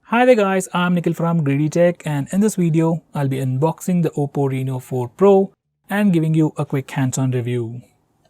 Hi there guys, I'm Nikhil from GreedyTech, and in this video I'll be unboxing the Oppo Reno 4 Pro and giving you a quick hands-on review.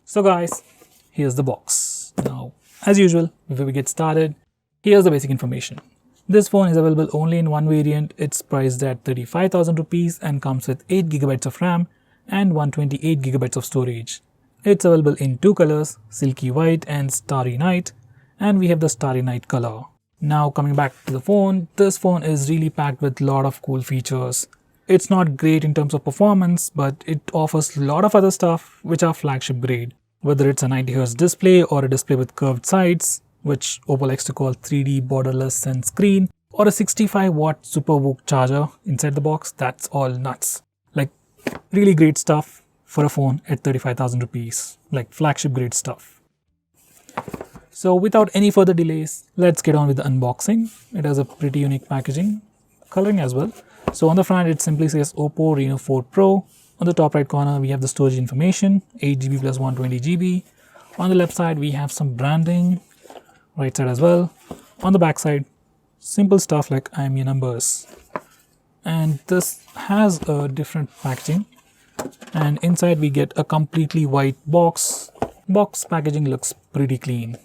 So guys, here's the box. Now, as usual, before we get started, here's the basic information. This phone is available only in one variant. It's priced at 35,000 rupees and comes with 8GB of RAM and 128GB of storage. It's available in two colors, Silky White and Starry Night, and we have the Starry Night color. Now coming back to the phone, this phone is really packed with a lot of cool features. It's not great in terms of performance, but it offers a lot of other stuff which are flagship grade. Whether it's a 90Hz display or a display with curved sides, which Oppo likes to call 3D borderless sense screen, or a 65-watt SuperVOOC charger inside the box, that's all nuts. Like, really great stuff for a phone at 35,000 rupees. Like, flagship grade stuff. So without any further delays, let's get on with the unboxing. It has a pretty unique packaging, coloring as well. So on the front, it simply says Oppo Reno 4 Pro. On the top right corner, we have the storage information, 8GB plus 120GB. On the left side, we have some branding, right side as well. On the back side, simple stuff like I'm your numbers. And this has a different packaging. And inside, we get a completely white box. Box packaging looks pretty clean.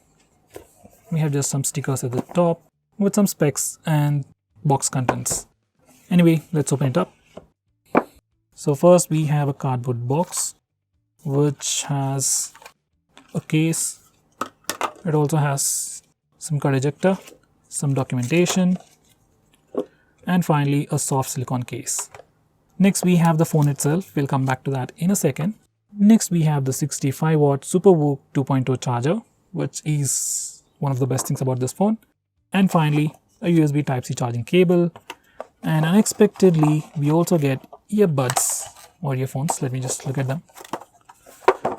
We have just some stickers at the top with some specs and box contents. Anyway, let's open it up. So first we have a cardboard box which has a case. It also has some card ejector, some documentation, and finally a soft silicone case. Next we have the phone itself. We'll come back to that in a second. Next we have the 65-watt SuperVOOC 2.0 charger, which is one of the best things about this phone. And finally, a USB Type-C charging cable. And unexpectedly, we also get earbuds or earphones. Let me just look at them.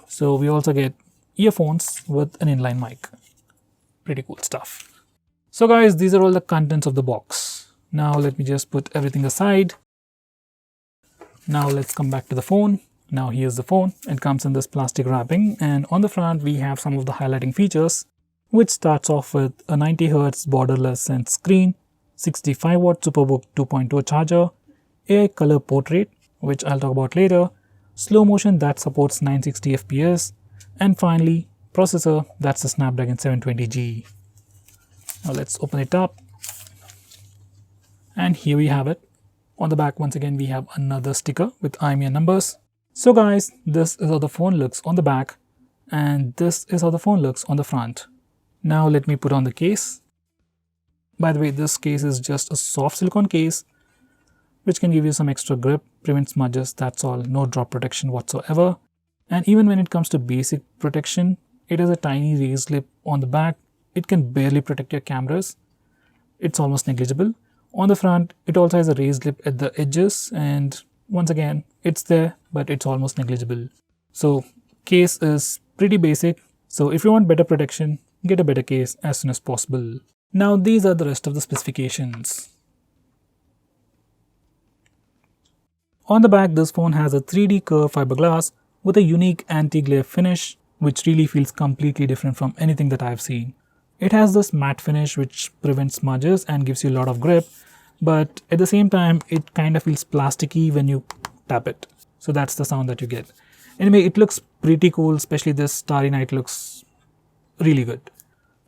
So we also get earphones with an inline mic. Pretty cool stuff. So guys, these are all the contents of the box. Now let me just put everything aside. Now let's come back to the phone. Now here's the phone. It comes in this plastic wrapping, and on the front we have some of the highlighting features, which starts off with a 90Hz borderless sense screen, 65-watt SuperVOOC 2.0 charger, AI color portrait, which I'll talk about later, slow motion that supports 960 FPS, and finally processor that's the Snapdragon 720G. Now let's open it up, and here we have it. On the back, once again, we have another sticker with I'm your numbers. So guys, this is how the phone looks on the back, and this is how the phone looks on the front. Now let me put on the case. By the way, this case is just a soft silicone case, which can give you some extra grip, prevent smudges, that's all, no drop protection whatsoever. And even when it comes to basic protection, it has a tiny raised lip on the back. It can barely protect your cameras. It's almost negligible. On the front, it also has a raised lip at the edges, and once again, it's there, but it's almost negligible. So case is pretty basic. So if you want better protection, get a better case as soon as possible. Now these are the rest of the specifications. On the back, this phone has a 3D curved fiberglass with a unique anti-glare finish, which really feels completely different from anything that I've seen. It has this matte finish which prevents smudges and gives you a lot of grip, but at the same time it kind of feels plasticky when you tap it. So that's the sound that you get. Anyway, it looks pretty cool, especially this Starry Night looks really good.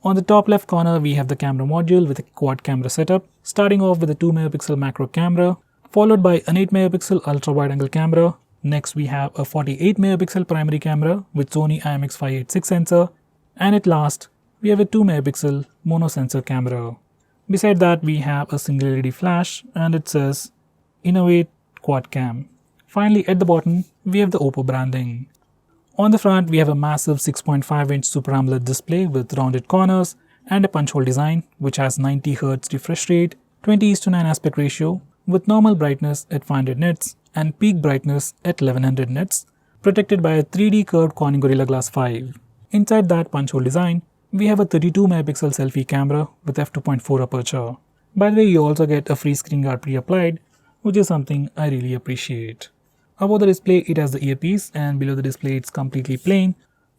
On the top left corner, we have the camera module with a quad camera setup, starting off with a 2-megapixel macro camera, followed by an 8-megapixel ultra-wide-angle camera. Next, we have a 48-megapixel primary camera with Sony IMX586 sensor, and at last, we have a 2-megapixel mono sensor camera. Beside that, we have a single LED flash, and it says Innovate Quad Cam. Finally, at the bottom, we have the Oppo branding. On the front, we have a massive 6.5-inch Super AMOLED display with rounded corners and a punch hole design, which has 90Hz refresh rate, 20:9 aspect ratio, with normal brightness at 500 nits and peak brightness at 1100 nits, protected by a 3D curved Corning Gorilla Glass 5. Inside that punch hole design, we have a 32-megapixel selfie camera with f2.4 aperture. By the way, you also get a free screen guard pre-applied, which is something I really appreciate. Above the display, it has the earpiece, and below the display, it's completely plain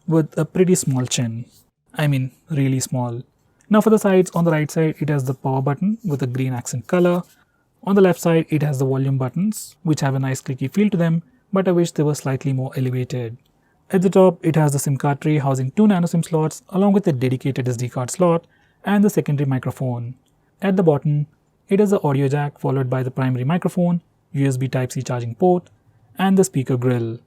with a pretty small chin. I mean, really small. Now for the sides, on the right side it has the power button with a green accent color. On the left side it has the volume buttons which have a nice clicky feel to them, but I wish they were slightly more elevated. At the top it has the SIM card tray housing 2 nano SIM slots along with a dedicated SD card slot and the secondary microphone. At the bottom it has the audio jack followed by the primary microphone, USB Type-C charging port and the speaker grill.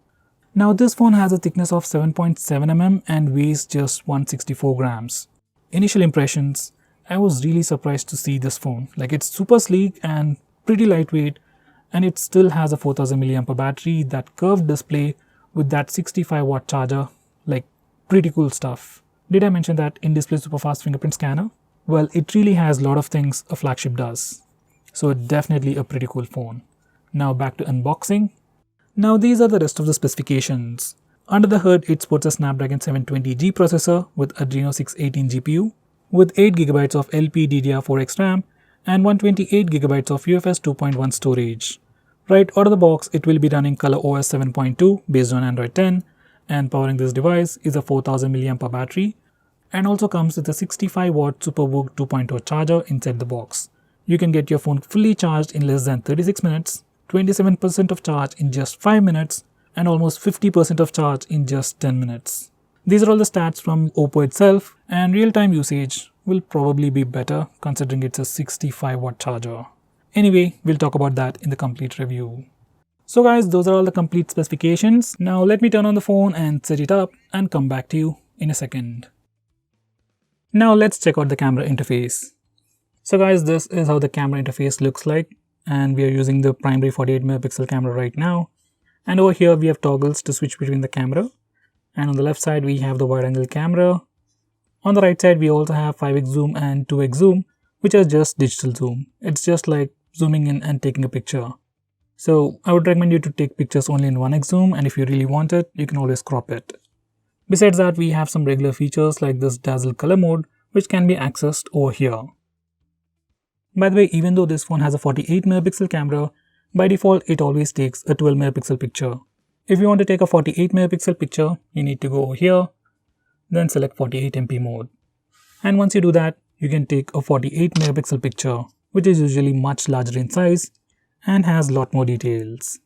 Now this phone has a thickness of 7.7 mm and weighs just 164 grams. Initial impressions, I was really surprised to see this phone. Like, it's super sleek and pretty lightweight, and it still has a 4000 mAh battery, that curved display with that 65-watt charger. Like, pretty cool stuff. Did I mention that in-display super fast fingerprint scanner? Well, it really has a lot of things a flagship does. So definitely a pretty cool phone. Now back to unboxing. Now these are the rest of the specifications. Under the hood, it sports a Snapdragon 720G processor with Adreno 618 GPU, with 8GB of LPDDR4X RAM and 128GB of UFS 2.1 storage. Right out of the box, it will be running ColorOS 7.2 based on Android 10, and powering this device is a 4000 mAh battery, and also comes with a 65-watt SuperVOOC 2.0 charger inside the box. You can get your phone fully charged in less than 36 minutes, 27% of charge in just 5 minutes, and almost 50% of charge in just 10 minutes. These are all the stats from Oppo itself, and real-time usage will probably be better considering it's a 65-watt charger. Anyway, we'll talk about that in the complete review. So guys, those are all the complete specifications. Now let me turn on the phone and set it up and come back to you in a second. Now let's check out the camera interface. So guys, this is how the camera interface looks like, and we are using the primary 48 megapixel camera right now. And over here we have toggles to switch between the camera, and on the left side we have the wide angle camera. On the right side we also have 5x zoom and 2x zoom, which are just digital zoom. It's just like zooming in and taking a picture. So I would recommend you to take pictures only in 1x zoom, and if you really want it, you can always crop it. Besides that, we have some regular features like this dazzle color mode, which can be accessed over here. By the way, even though this phone has a 48 megapixel camera, by default, it always takes a 12 megapixel picture. If you want to take a 48 megapixel picture, you need to go over here, then select 48MP mode. And once you do that, you can take a 48 megapixel picture, which is usually much larger in size and has a lot more details.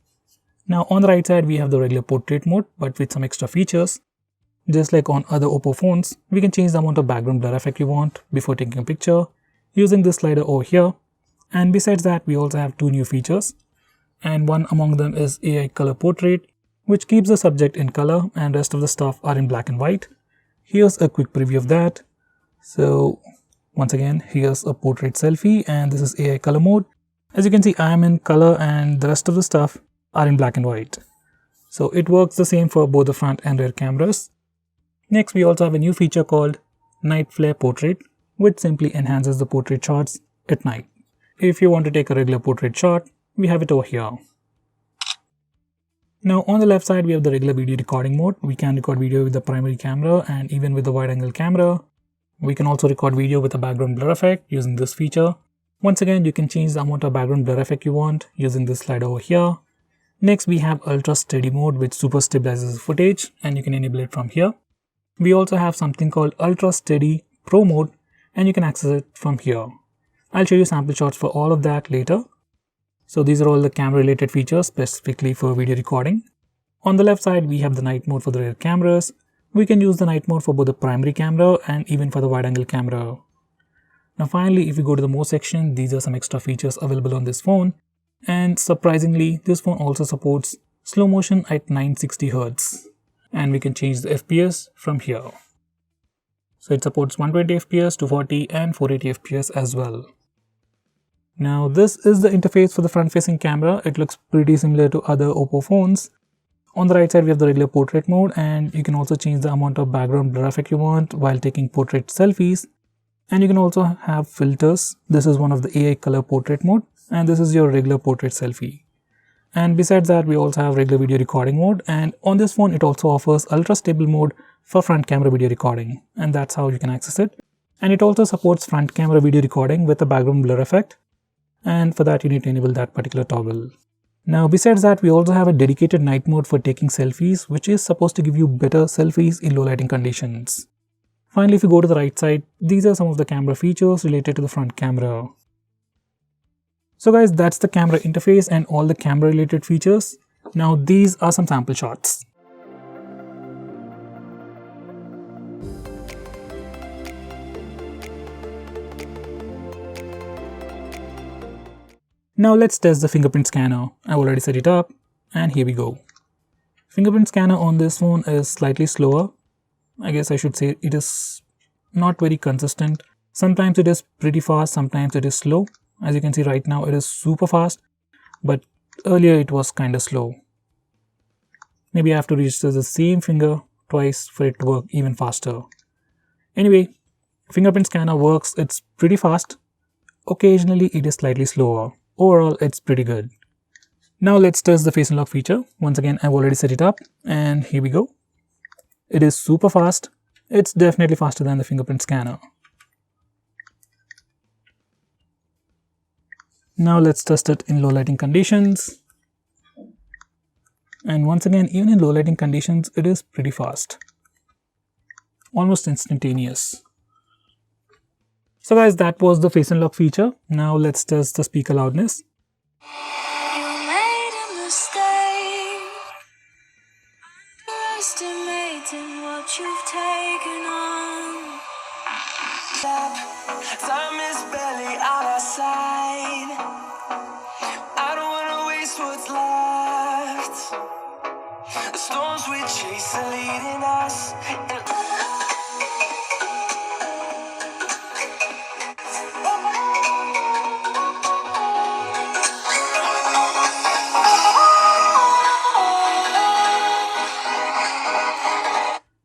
Now on the right side, we have the regular portrait mode, but with some extra features. Just like on other Oppo phones, we can change the amount of background blur effect you want before taking a picture using this slider over here. And besides that, we also have 2 new features. And one among them is AI color portrait, which keeps the subject in color and rest of the stuff are in black and white. Here's a quick preview of that. So once again, here's a portrait selfie, and this is AI color mode. As you can see, I am in color and the rest of the stuff are in black and white. So it works the same for both the front and rear cameras. Next, we also have a new feature called Night Flare Portrait, which simply enhances the portrait shots at night. If you want to take a regular portrait shot, we have it over here. Now on the left side, we have the regular video recording mode. We can record video with the primary camera and even with the wide angle camera. We can also record video with a background blur effect using this feature. Once again, you can change the amount of background blur effect you want using this slider over here. Next, we have ultra steady mode, which super stabilizes footage, and you can enable it from here. We also have something called ultra steady pro mode, and you can access it from here. I'll show you sample shots for all of that later. So these are all the camera related features specifically for video recording. On the left side, we have the night mode for the rear cameras. We can use the night mode for both the primary camera and even for the wide angle camera. Now finally, if you go to the more section, these are some extra features available on this phone. And surprisingly, this phone also supports slow motion at 960Hz. And we can change the FPS from here. So it supports 120 FPS, 240 and 480 FPS as well. Now this is the interface for the front facing camera. It looks pretty similar to other Oppo phones. On the right side, we have the regular portrait mode, and you can also change the amount of background blur effect you want while taking portrait selfies. And you can also have filters. This is one of the AI color portrait mode, and this is your regular portrait selfie. And besides that, we also have regular video recording mode, and on this phone it also offers ultra stable mode for front camera video recording, and that's how you can access it. And it also supports front camera video recording with a background blur effect, and for that you need to enable that particular toggle. Now besides that, we also have a dedicated night mode for taking selfies, which is supposed to give you better selfies in low lighting conditions. Finally, if you go to the right side, these are some of the camera features related to the front camera. So guys, that's the camera interface and all the camera related features. Now these are some sample shots. Now let's test the fingerprint scanner. I've already set it up and here we go. Fingerprint scanner on this phone is slightly slower. I guess I should say it is not very consistent. Sometimes it is pretty fast, sometimes it is slow. As you can see right now, it is super fast, but earlier it was kind of slow. Maybe I have to register the same finger twice for it to work even faster. Anyway, fingerprint scanner works, it's pretty fast. Occasionally it is slightly slower. Overall, it's pretty good. Now let's test the face unlock feature. Once again, I've already set it up and here we go. It is super fast. It's definitely faster than the fingerprint scanner. Now let's test it in low lighting conditions. And once again, even in low lighting conditions, it is pretty fast. Almost instantaneous. So guys, that was the face unlock feature. Now let's test the speaker loudness. You made a mistake, underestimating what you've taken on. Time is barely on our side. I don't wanna waste what's left. The storms we chase are leading us.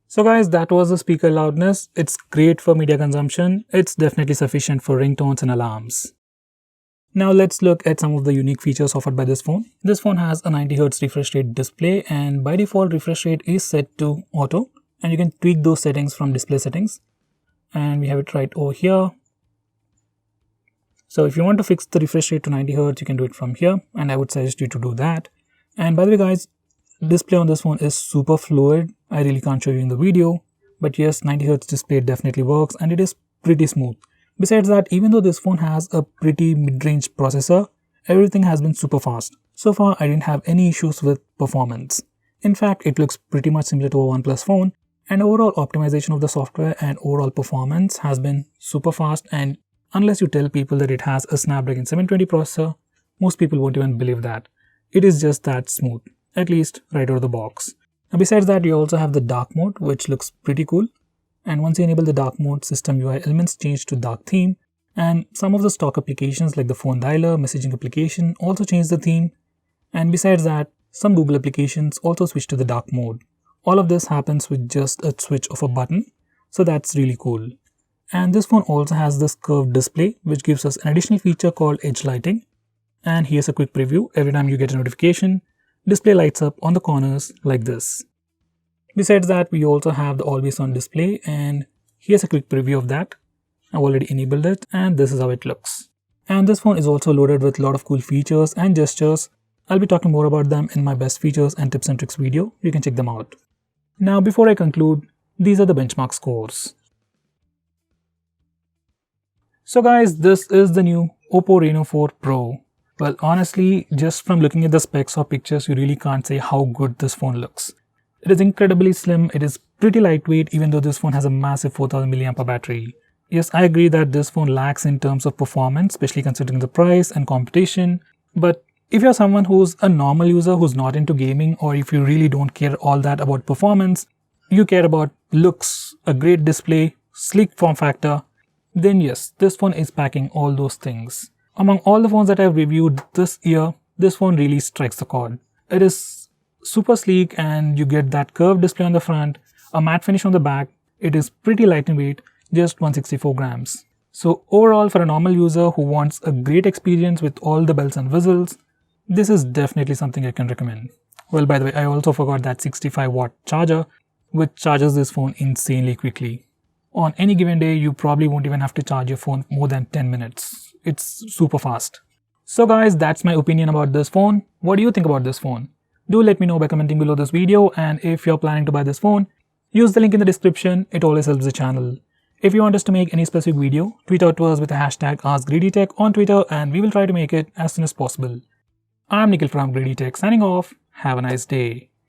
So guys, that was the speaker loudness. It's great for media consumption. It's definitely sufficient for ringtones and alarms. Now let's look at some of the unique features offered by this phone. This phone has a 90Hz refresh rate display and by default refresh rate is set to auto and you can tweak those settings from display settings. And we have it right over here. So if you want to fix the refresh rate to 90Hz, you can do it from here and I would suggest you to do that. And by the way guys, display on this phone is super fluid. I really can't show you in the video, but yes, 90Hz display definitely works and it is pretty smooth. Besides that, even though this phone has a pretty mid-range processor, everything has been super fast. So far, I didn't have any issues with performance. In fact, it looks pretty much similar to a OnePlus phone and overall optimization of the software and overall performance has been super fast, and unless you tell people that it has a Snapdragon 720 processor, most people won't even believe that. It is just that smooth, at least right out of the box. Now besides that, you also have the dark mode, which looks pretty cool. And once you enable the dark mode, system UI elements change to dark theme. And some of the stock applications like the phone dialer, messaging application also change the theme. And besides that, some Google applications also switch to the dark mode. All of this happens with just a switch of a button. So that's really cool. And this phone also has this curved display, which gives us an additional feature called edge lighting. And here's a quick preview. Every time you get a notification, display lights up on the corners like this. Besides that, we also have the always on display and here's a quick preview of that. I've already enabled it and this is how it looks. And this phone is also loaded with a lot of cool features and gestures. I'll be talking more about them in my best features and tips and tricks video. You can check them out. Now before I conclude, these are the benchmark scores. So guys, this is the new Oppo Reno 4 Pro. Well, honestly, just from looking at the specs or pictures, you really can't say how good this phone looks. It is incredibly slim, it is pretty lightweight even though this phone has a massive 4000 mAh battery. Yes, I agree that this phone lacks in terms of performance, especially considering the price and competition. But if you're someone who's a normal user who's not into gaming, or if you really don't care all that about performance, you care about looks, a great display, sleek form factor, then yes, this phone is packing all those things. Among all the phones that I've reviewed this year, this phone really strikes the chord. It is super sleek and you get that curved display on the front, a matte finish on the back. It is pretty lightweight, just 164 grams. So overall, for a normal user who wants a great experience with all the bells and whistles, this is definitely something I can recommend. Well, by the way, I also forgot that 65-watt charger, which charges this phone insanely quickly. On any given day, you probably won't even have to charge your phone more than 10 minutes. It's super fast. So guys, that's my opinion about this phone. What do you think about this phone? Do let me know by commenting below this video, and if you're planning to buy this phone, Use the link in the description, it always helps the channel. If you want us to make any specific video, tweet out to us with the hashtag AskGreedyTech on Twitter and we will try to make it as soon as possible. I'm Nikhil from GreedyTech signing off. Have a nice day.